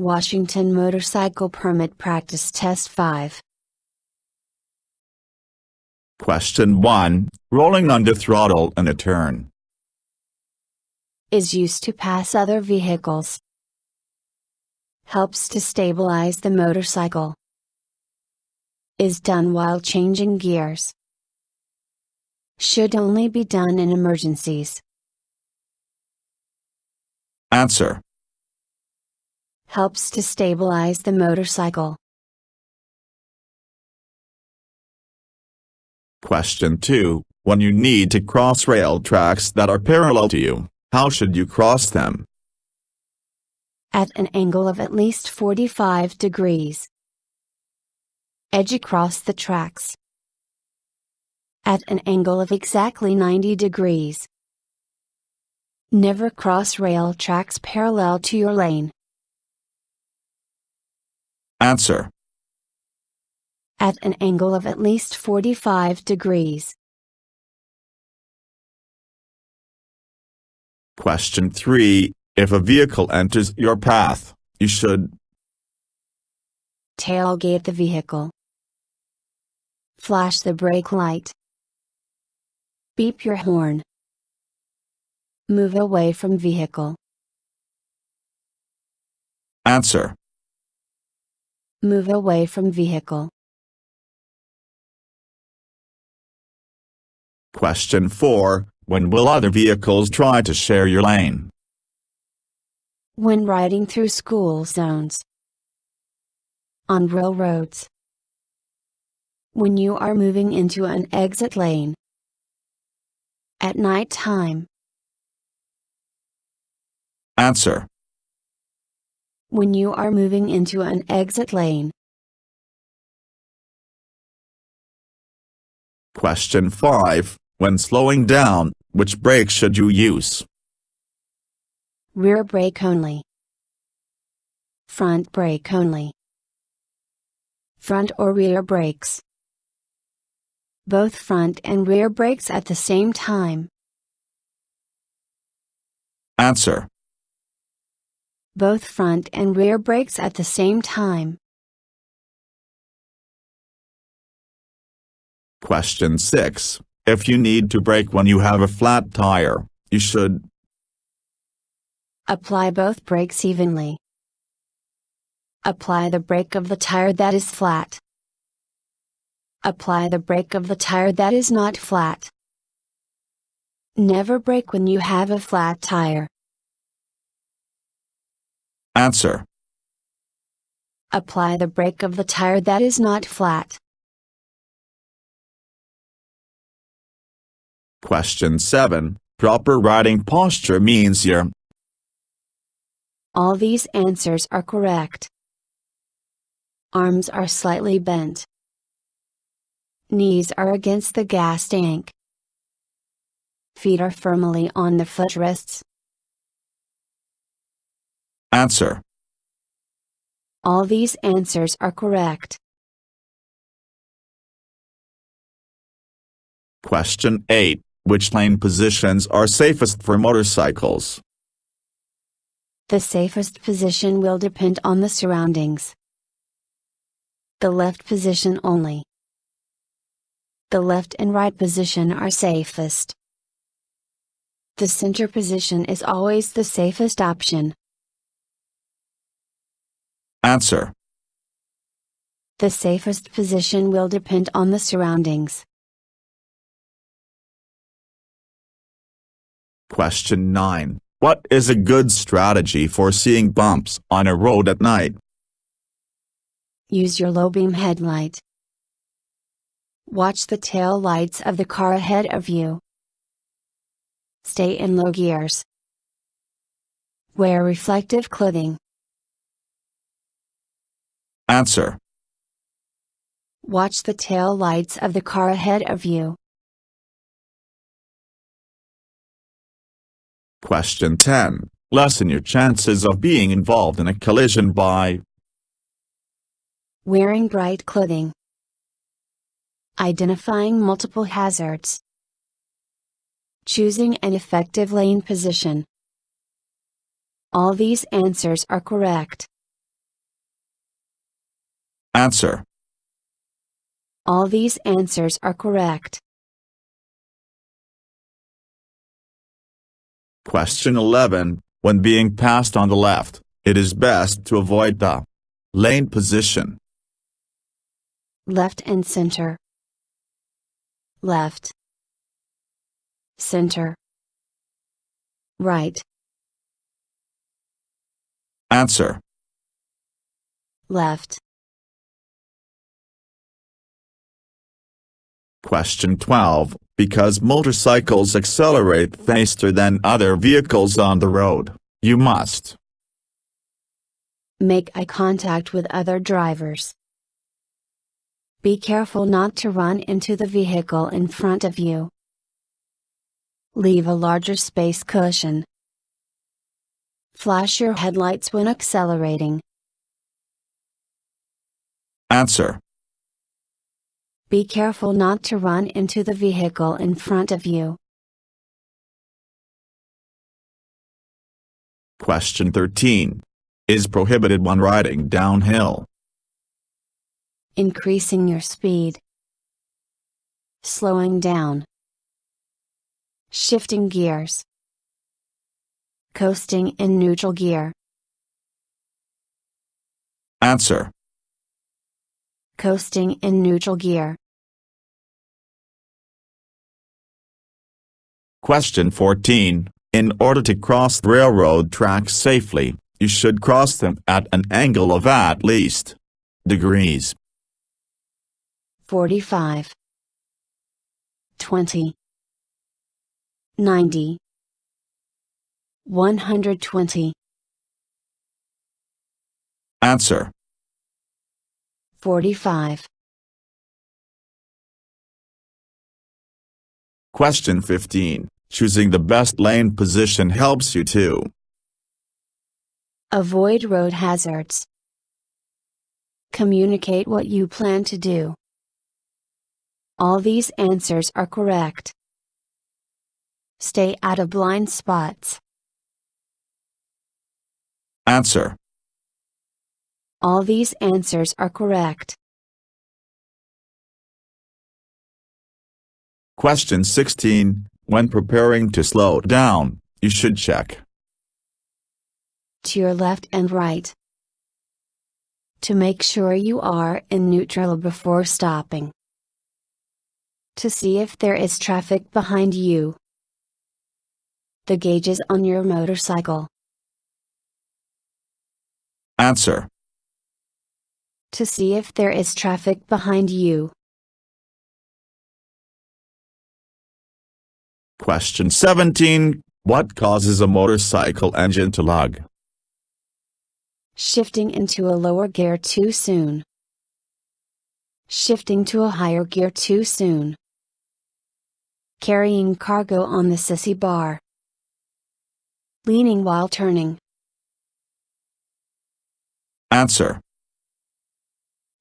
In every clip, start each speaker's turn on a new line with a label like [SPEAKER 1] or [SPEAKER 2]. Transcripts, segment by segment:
[SPEAKER 1] Washington Motorcycle Permit Practice Test 5.
[SPEAKER 2] Question 1. Rolling under throttle in a turn.
[SPEAKER 1] Is used to pass other vehicles. Helps to stabilize the motorcycle. Is done while changing gears. Should only be done in emergencies.
[SPEAKER 2] Answer.
[SPEAKER 1] Helps to stabilize the motorcycle.
[SPEAKER 2] Question 2. When you need to cross rail tracks that are parallel to you, how should you cross them?
[SPEAKER 1] At an angle of at least 45 degrees. Edge across the tracks. At an angle of exactly 90 degrees. Never cross rail tracks parallel to your lane.
[SPEAKER 2] Answer.
[SPEAKER 1] At an angle of at least 45 degrees.
[SPEAKER 2] Question 3. If a vehicle enters your path, you should
[SPEAKER 1] tailgate the vehicle. Flash the brake light. Beep your horn. Move away from vehicle.
[SPEAKER 2] Answer.
[SPEAKER 1] Move away from vehicle.
[SPEAKER 2] Question 4. When will other vehicles try to share your lane?
[SPEAKER 1] When riding through school zones. On railroads. When you are moving into an exit lane. At night time.
[SPEAKER 2] Answer.
[SPEAKER 1] When you are moving into an exit lane.
[SPEAKER 2] Question 5. When slowing down, which brake should you use?
[SPEAKER 1] Rear brake only. Front brake only. Front or rear brakes. Both front and rear brakes at the same time.
[SPEAKER 2] Answer.
[SPEAKER 1] Both front and rear brakes at the same time.
[SPEAKER 2] Question 6. If you need to brake when you have a flat tire, you should
[SPEAKER 1] apply both brakes evenly. Apply the brake of the tire that is flat. Apply the brake of the tire that is not flat. Never brake when you have a flat tire.
[SPEAKER 2] Answer.
[SPEAKER 1] Apply the brake of the tire that is not flat.
[SPEAKER 2] Question 7. Proper riding posture means you're.
[SPEAKER 1] All these answers are correct. Arms are slightly bent. Knees are against the gas tank. Feet are firmly on the footrests.
[SPEAKER 2] Answer.
[SPEAKER 1] All these answers are correct.
[SPEAKER 2] Question 8. Which lane positions are safest for motorcycles?
[SPEAKER 1] The safest position will depend on the surroundings. The left position only. The left and right position are safest. The center position is always the safest option.
[SPEAKER 2] Answer.
[SPEAKER 1] The safest position will depend on the surroundings.
[SPEAKER 2] Question 9. What is a good strategy for seeing bumps on a road at night?
[SPEAKER 1] Use your low beam headlight. Watch the tail lights of the car ahead of you. Stay in low gears. Wear reflective clothing.
[SPEAKER 2] Answer.
[SPEAKER 1] Watch the tail lights of the car ahead of you.
[SPEAKER 2] Question 10. Lessen your chances of being involved in a collision by
[SPEAKER 1] wearing bright clothing. Identifying multiple hazards. Choosing an effective lane position. All these answers are correct.
[SPEAKER 2] Answer.
[SPEAKER 1] All these answers are correct.
[SPEAKER 2] Question 11. When being passed on the left, it is best to avoid the lane position.
[SPEAKER 1] Left and center. Left. Center. Right.
[SPEAKER 2] Answer.
[SPEAKER 1] Left.
[SPEAKER 2] Question 12. Because motorcycles accelerate faster than other vehicles on the road, you must
[SPEAKER 1] Make eye contact with other drivers. Be careful not to run into the vehicle in front of you. Leave a larger space cushion. Flash your headlights when accelerating.
[SPEAKER 2] Answer.
[SPEAKER 1] Be careful not to run into the vehicle in front of you.
[SPEAKER 2] Question 13. Is prohibited when riding downhill?
[SPEAKER 1] Increasing your speed. Slowing down. Shifting gears. Coasting in neutral gear.
[SPEAKER 2] Answer.
[SPEAKER 1] Coasting in neutral gear.
[SPEAKER 2] Question 14. In order to cross railroad tracks safely, you should cross them at an angle of at least degrees.
[SPEAKER 1] 45. 20. 90. 120.
[SPEAKER 2] Answer.
[SPEAKER 1] 45.
[SPEAKER 2] Question 15. Choosing the best lane position helps you to
[SPEAKER 1] Avoid road hazards. Communicate what you plan to do. All these answers are correct. Stay out of blind spots.
[SPEAKER 2] Answer.
[SPEAKER 1] All these answers are correct.
[SPEAKER 2] Question 16. When preparing to slow down, you should check
[SPEAKER 1] To your left and right. To make sure you are in neutral before stopping. To see if there is traffic behind you. The gauges on your motorcycle.
[SPEAKER 2] Answer.
[SPEAKER 1] To see if there is traffic behind you.
[SPEAKER 2] Question 17. What causes a motorcycle engine to lug?
[SPEAKER 1] Shifting into a lower gear too soon. Shifting to a higher gear too soon. Carrying cargo on the sissy bar. Leaning while turning.
[SPEAKER 2] Answer.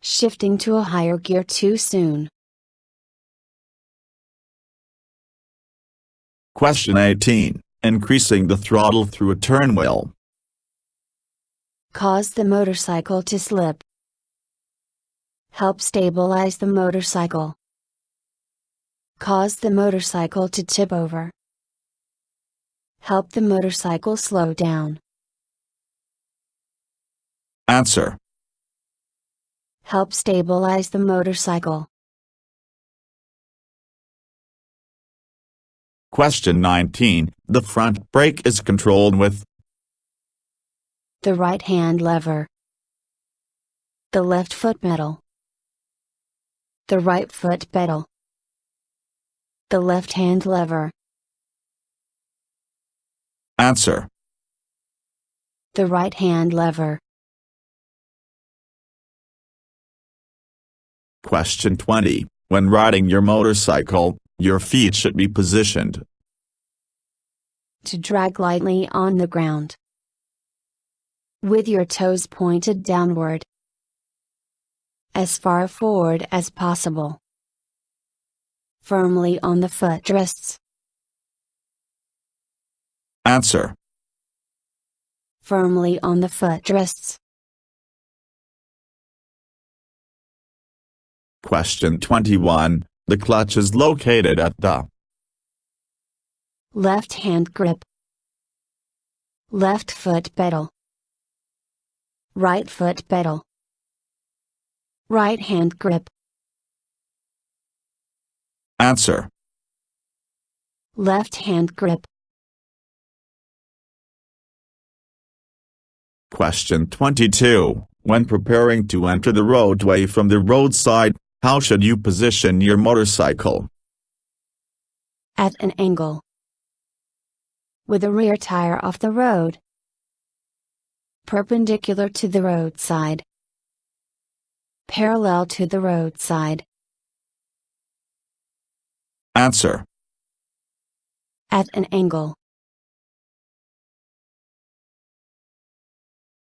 [SPEAKER 1] Shifting to a higher gear too soon.
[SPEAKER 2] Question 18. Increasing the throttle through a turn will
[SPEAKER 1] Cause the motorcycle to slip. Help stabilize the motorcycle. Cause the motorcycle to tip over. Help the motorcycle slow down.
[SPEAKER 2] Answer.
[SPEAKER 1] Help stabilize the motorcycle.
[SPEAKER 2] Question 19. The front brake is controlled with
[SPEAKER 1] The right hand lever. The left foot pedal. The right foot pedal. The left hand lever.
[SPEAKER 2] Answer.
[SPEAKER 1] The right hand lever.
[SPEAKER 2] Question 20. When riding your motorcycle, your feet should be positioned
[SPEAKER 1] To drag lightly on the ground. With your toes pointed downward. As far forward as possible. Firmly on the footrests.
[SPEAKER 2] Answer.
[SPEAKER 1] Firmly on the footrests.
[SPEAKER 2] Question 21. The clutch is located at the
[SPEAKER 1] left hand grip, left foot pedal, right foot pedal, right hand grip.
[SPEAKER 2] answer.
[SPEAKER 1] Left hand grip.
[SPEAKER 2] Question 22. When preparing to enter the roadway from the roadside, how should you position your motorcycle?
[SPEAKER 1] At an angle. With the rear tire off the road. Perpendicular to the roadside. Parallel to the roadside.
[SPEAKER 2] Answer.
[SPEAKER 1] At an angle.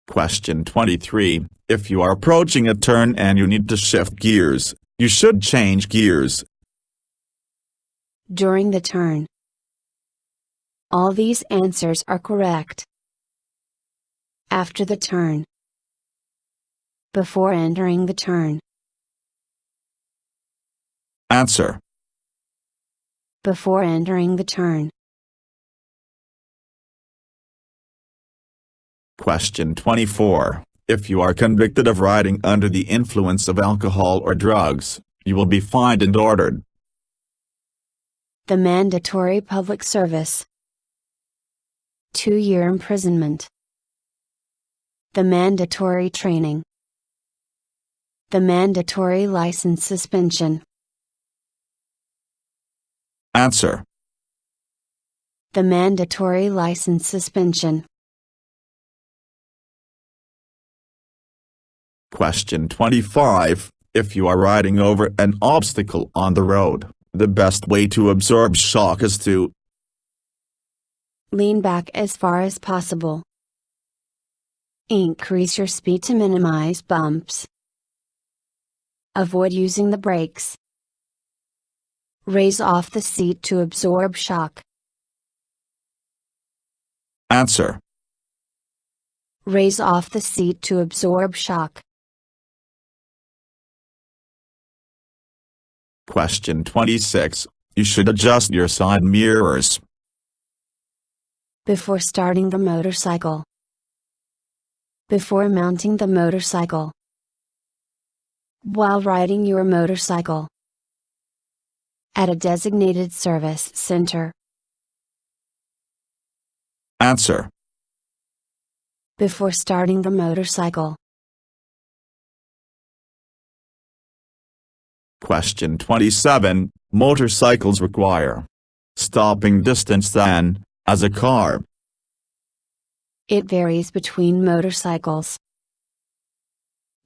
[SPEAKER 2] Question 23. If you are approaching a turn and you need to shift gears, you should change gears.
[SPEAKER 1] During the turn. All these answers are correct. After the turn. Before entering the turn.
[SPEAKER 2] Answer.
[SPEAKER 1] Before entering the turn.
[SPEAKER 2] Question 24. If you are convicted of riding under the influence of alcohol or drugs, you will be fined and ordered.
[SPEAKER 1] The mandatory public service. 2-year imprisonment. The mandatory training. The mandatory license suspension.
[SPEAKER 2] Answer.
[SPEAKER 1] The mandatory license suspension.
[SPEAKER 2] Question 25. If you are riding over an obstacle on the road, the best way to absorb shock is to
[SPEAKER 1] lean back as far as possible. Increase your speed to minimize bumps. Avoid using the brakes. Raise off the seat to absorb shock.
[SPEAKER 2] Answer.
[SPEAKER 1] Raise off the seat to absorb shock.
[SPEAKER 2] Question 26. You should adjust your side mirrors.
[SPEAKER 1] Before starting the motorcycle. Before mounting the motorcycle. While riding your motorcycle. At a designated service center.
[SPEAKER 2] Answer.
[SPEAKER 1] Before starting the motorcycle.
[SPEAKER 2] Question 27. Motorcycles require stopping distance than, as a car.
[SPEAKER 1] It varies between motorcycles.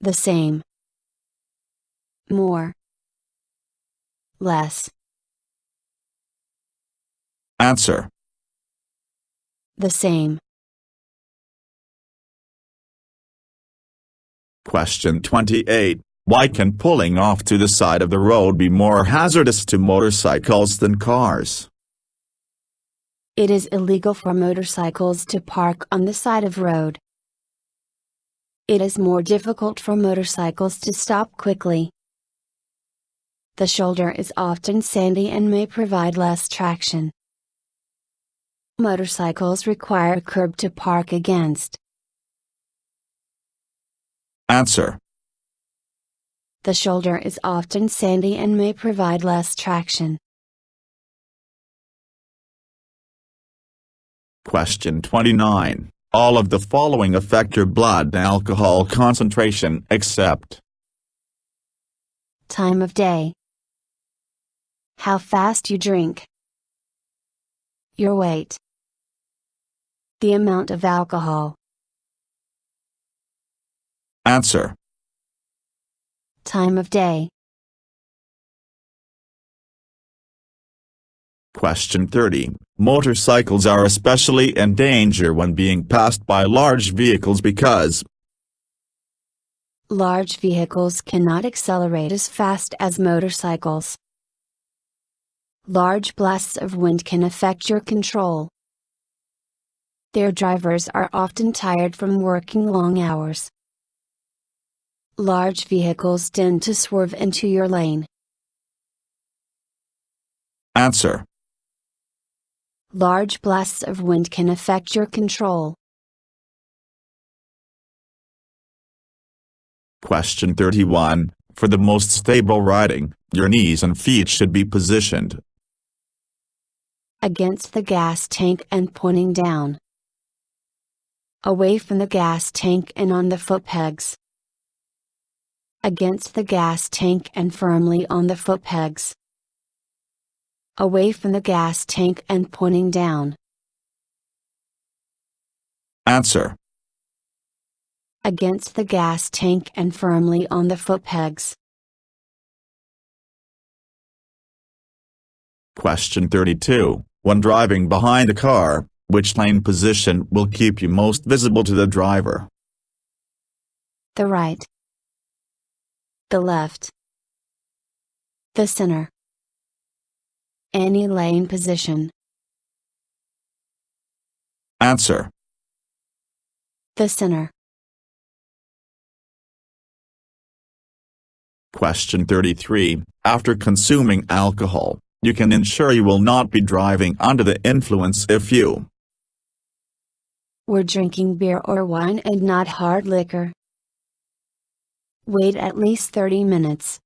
[SPEAKER 1] The same. More. Less.
[SPEAKER 2] Answer.
[SPEAKER 1] The same.
[SPEAKER 2] Question 28. Why can pulling off to the side of the road be more hazardous to motorcycles than cars?
[SPEAKER 1] It is illegal for motorcycles to park on the side of road. It is more difficult for motorcycles to stop quickly. The shoulder is often sandy and may provide less traction. Motorcycles require a curb to park against.
[SPEAKER 2] Answer.
[SPEAKER 1] The shoulder is often sandy and may provide less traction.
[SPEAKER 2] Question 29. All of the following affect your blood alcohol concentration except
[SPEAKER 1] Time of day. How fast you drink. Your weight. The amount of alcohol.
[SPEAKER 2] Answer.
[SPEAKER 1] Time of day.
[SPEAKER 2] Question 30. Motorcycles are especially in danger when being passed by large vehicles because
[SPEAKER 1] large vehicles cannot accelerate as fast as motorcycles. Large blasts of wind can affect your control. Their drivers are often tired from working long hours. Large vehicles tend to swerve into your lane.
[SPEAKER 2] Answer.
[SPEAKER 1] Large blasts of wind can affect your control.
[SPEAKER 2] Question 31. For the most stable riding, your knees and feet should be positioned
[SPEAKER 1] Against the gas tank and pointing down. Away from the gas tank and on the foot pegs. Against the gas tank and firmly on the foot pegs. Away from the gas tank and pointing down.
[SPEAKER 2] Answer.
[SPEAKER 1] Against the gas tank and firmly on the foot pegs.
[SPEAKER 2] Question 32. When driving behind a car, which lane position will keep you most visible to the driver?
[SPEAKER 1] The right. The left. The center. Any lane position.
[SPEAKER 2] Answer.
[SPEAKER 1] The center.
[SPEAKER 2] Question 33. After consuming alcohol, you can ensure you will not be driving under the influence if you
[SPEAKER 1] were drinking beer or wine and not hard liquor. Wait at least 30 minutes.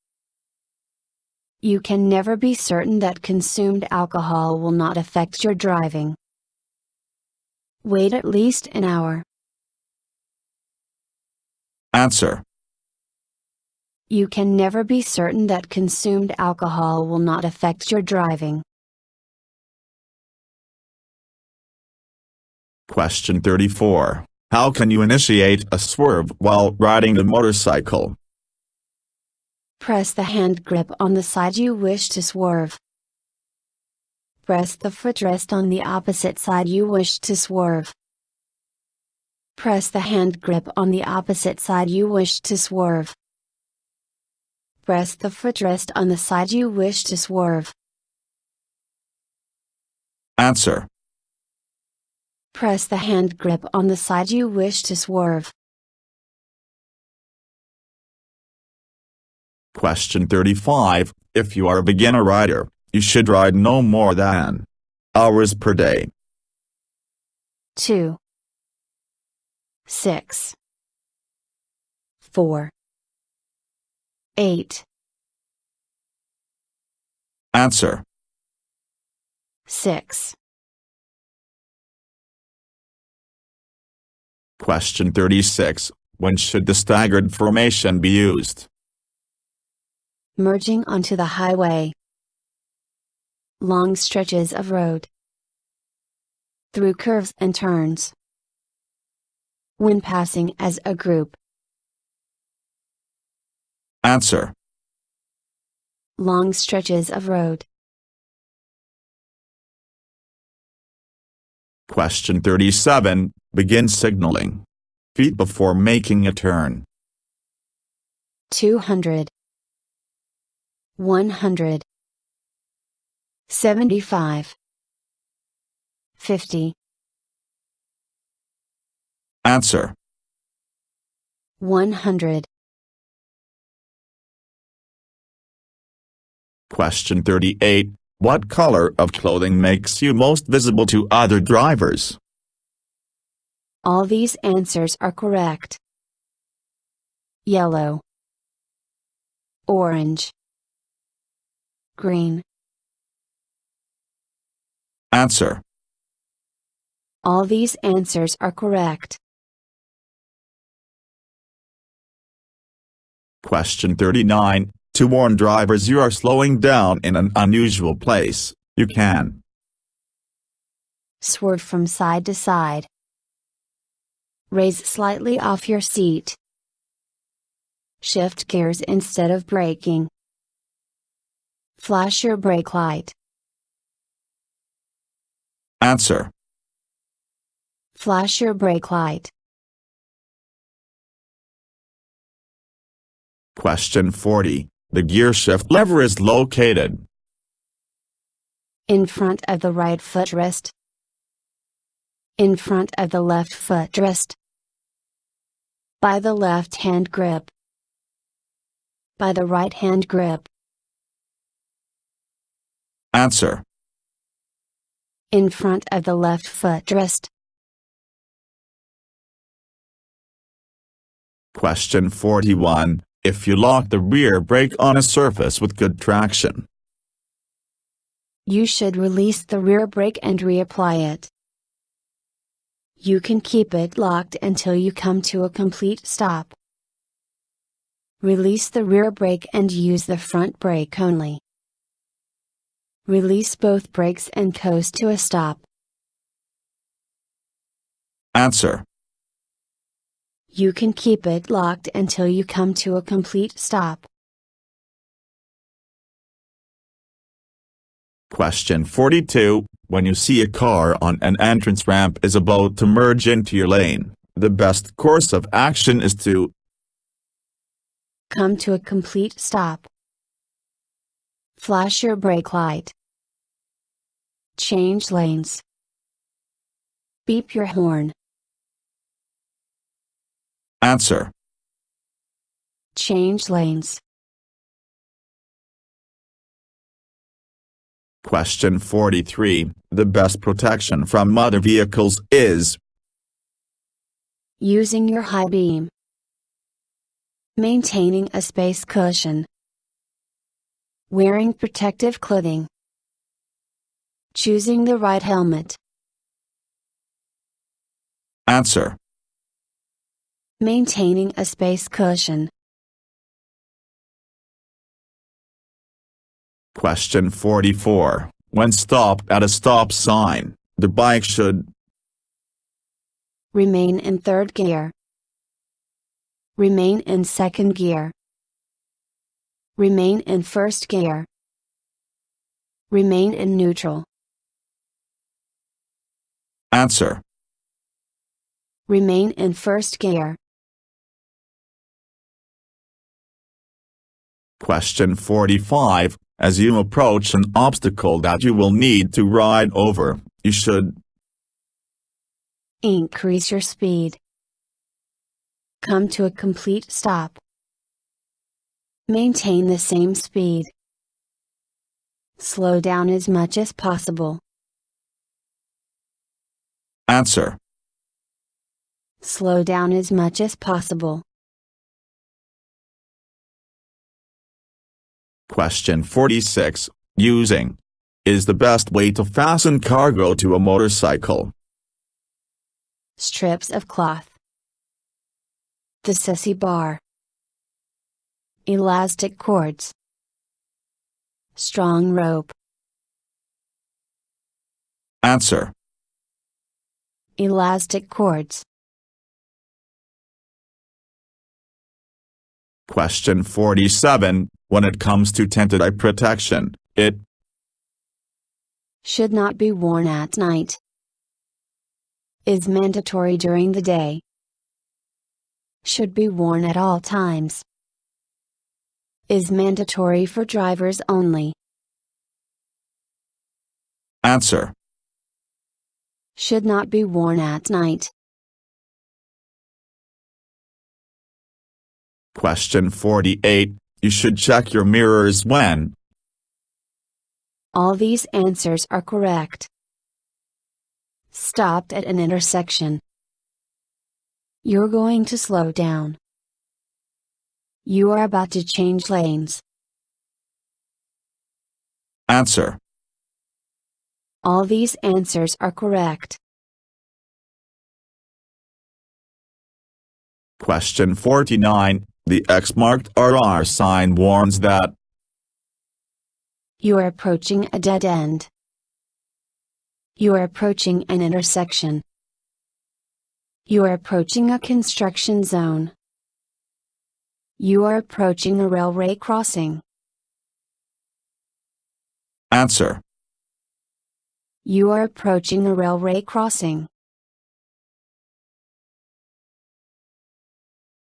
[SPEAKER 1] You can never be certain that consumed alcohol will not affect your driving. Wait at least an hour.
[SPEAKER 2] Answer.
[SPEAKER 1] You can never be certain that consumed alcohol will not affect your driving.
[SPEAKER 2] Question 34. How can you initiate a swerve while riding the motorcycle?
[SPEAKER 1] Press the hand grip on the side you wish to swerve. Press the footrest on the opposite side you wish to swerve. Press the hand grip on the opposite side you wish to swerve. Press the footrest on the side you wish to swerve.
[SPEAKER 2] Answer.
[SPEAKER 1] Press the hand grip on the side you wish to swerve.
[SPEAKER 2] Question 35. If you are a beginner rider, you should ride no more than hours per day.
[SPEAKER 1] 2, 6, 4, 8.
[SPEAKER 2] Answer.
[SPEAKER 1] 6.
[SPEAKER 2] Question 36. When should the staggered formation be used?
[SPEAKER 1] Merging onto the highway. Long stretches of road. Through curves and turns. When passing as a group.
[SPEAKER 2] Answer.
[SPEAKER 1] Long stretches of road.
[SPEAKER 2] Question 37. Begin signaling. Feet before making a turn.
[SPEAKER 1] 200. 100. 75. 50.
[SPEAKER 2] Answer.
[SPEAKER 1] 100.
[SPEAKER 2] Question 38. What color of clothing makes you most visible to other drivers?
[SPEAKER 1] All these answers are correct. Yellow. Orange. Green.
[SPEAKER 2] Answer.
[SPEAKER 1] All these answers are correct.
[SPEAKER 2] Question 39. To warn drivers you are slowing down in an unusual place, you can
[SPEAKER 1] Swerve from side to side. Raise slightly off your seat. Shift gears instead of braking. Flash your brake light.
[SPEAKER 2] Answer.
[SPEAKER 1] Flash your brake light.
[SPEAKER 2] Question 40. The gearshift lever is located
[SPEAKER 1] in front of the right footrest. In front of the left footrest. By the left hand grip. By the right hand grip.
[SPEAKER 2] Answer.
[SPEAKER 1] In front of the left footrest.
[SPEAKER 2] Question 41. If you lock the rear brake on a surface with good traction,
[SPEAKER 1] you should release the rear brake and reapply it. You can keep it locked until you come to a complete stop. Release the rear brake and use the front brake only. Release both brakes and coast to a stop.
[SPEAKER 2] Answer.
[SPEAKER 1] You can keep it locked until you come to a complete stop.
[SPEAKER 2] Question 42. When you see a car on an entrance ramp is about to merge into your lane, the best course of action is to
[SPEAKER 1] come to a complete stop. Flash your brake light. Change lanes. Beep your horn.
[SPEAKER 2] Answer.
[SPEAKER 1] Change lanes.
[SPEAKER 2] Question 43. The best protection from other vehicles is
[SPEAKER 1] using your high beam. Maintaining a space cushion. Wearing protective clothing. Choosing the right helmet.
[SPEAKER 2] Answer.
[SPEAKER 1] Maintaining a space cushion.
[SPEAKER 2] Question 44. When stopped at a stop sign, the bike should
[SPEAKER 1] remain in third gear. Remain in second gear. Remain in first gear. Remain in neutral.
[SPEAKER 2] Answer.
[SPEAKER 1] Remain in first gear.
[SPEAKER 2] Question 45. As you approach an obstacle that you will need to ride over, you should
[SPEAKER 1] increase your speed. Come to a complete stop. Maintain the same speed. Slow down as much as possible.
[SPEAKER 2] Answer.
[SPEAKER 1] Slow down as much as possible.
[SPEAKER 2] Question 46. Using is the best way to fasten cargo to a motorcycle.
[SPEAKER 1] Strips of cloth. The sissy bar. Elastic cords. Strong rope.
[SPEAKER 2] Answer.
[SPEAKER 1] Elastic cords.
[SPEAKER 2] Question 47. When it comes to tinted eye protection, it
[SPEAKER 1] should not be worn at night. Is mandatory during the day. Should be worn at all times. Is mandatory for drivers only.
[SPEAKER 2] Answer.
[SPEAKER 1] Should not be worn at night.
[SPEAKER 2] Question 48. You should check your mirrors when
[SPEAKER 1] all these answers are correct. Stopped at an intersection. You're going to slow down. You are about to change lanes.
[SPEAKER 2] Answer.
[SPEAKER 1] All these answers are correct.
[SPEAKER 2] Question 49. The X-marked RR sign warns that
[SPEAKER 1] you are approaching a dead end. You are approaching an intersection. You are approaching a construction zone. You are approaching a railway crossing.
[SPEAKER 2] Answer.
[SPEAKER 1] You are approaching a railway crossing.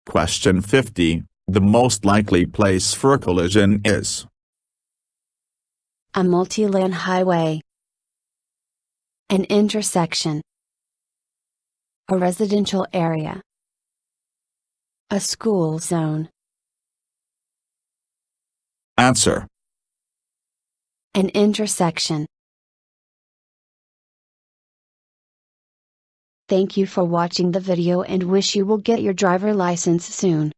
[SPEAKER 2] Question 50. The most likely place for a collision is
[SPEAKER 1] a multi-lane highway. An intersection. A residential area. A school zone.
[SPEAKER 2] Answer.
[SPEAKER 1] An intersection. Thank you for watching the video and wish you will get your driver license soon.